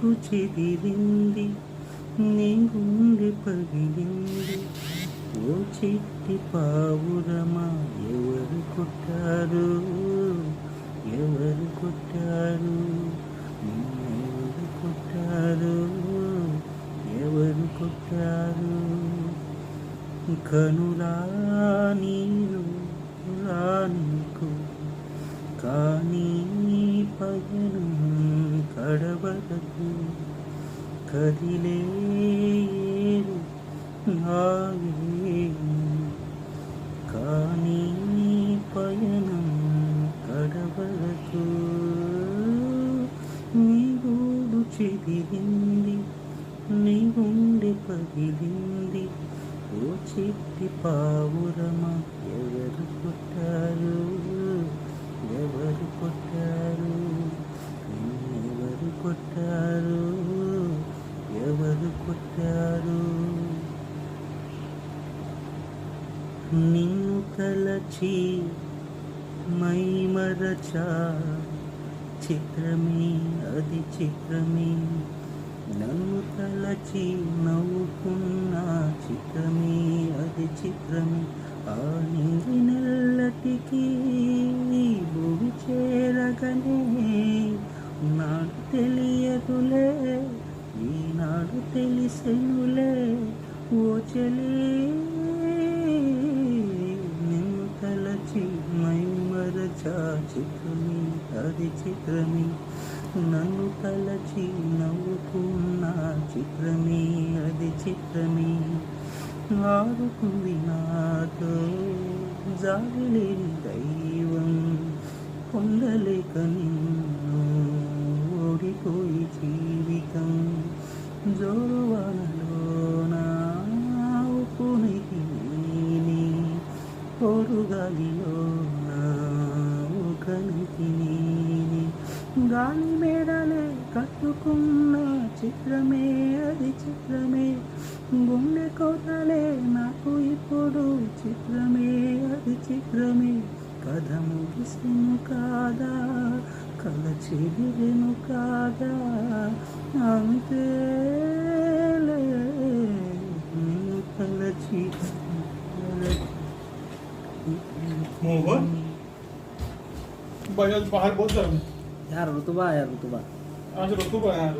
గూడు చెదిరింది, నీ గుండె పగిలింది. ఓ చిట్టి పావురమా, ఎవరు కొట్టారు, ఎవరు కొట్టారు, నిన్నెవరు కొట్టారు, ఎవరు కొట్టారు. కనులా నీరు నీకు, కానీ పయనం కడవరకు. కదిలే ఏరు ఆగే, కానీ పయనం కడవరకు. నీ గూడు చెదిరింది, నీ గుండె పగిలింది. ఓ చిట్టి పావురమా, ఎవరు కొట్టారు, ఎవరు కొట్టారు, ఎవరు కొట్టారు, ఎవరు కొట్టారు. నిన్ను తలచి మైమరచా, చిత్రమే అది చిత్రమే. నన్ను తలచి నవ్వుకున్న చిత్రమే అది చిత్రమే. ఆ నీలి నల్లటికి భూమి చేరగనే నాడు తెలియదులే, ఈనాడు తెలిసెనులే. ఓ చెలే, నిన్ను తలచి మైమరచా, చిత్రమే అది చిత్రమే. నన్ను తలచి నవ్వుకున్న చిత్రమే అది చిత్రమే. ఆడుకుంది నాతో జాలిలేని దైవం, పొందలేక నిన్ను ఓడిపోయి జీవితం. జోరువానలోన ఉప్పునికి నేనే, పొరుగాలిలోన ఊకనికి నేనే. గాలి మేడలే కట్టుకున్న చిత్రమే అది చిత్రమే. గుండె కోతలే నాకు ఇప్పుడు చిత్రమే అది చిత్రమే. కథ ముగిసెను కాదా, కల చెదిరెను కాదా, అంతేలే. నిన్ను తలచి मोहन भाई आज बाहर बहुत गर्म है यार रुतबा, यार रुतबा आज रुतबा है यार।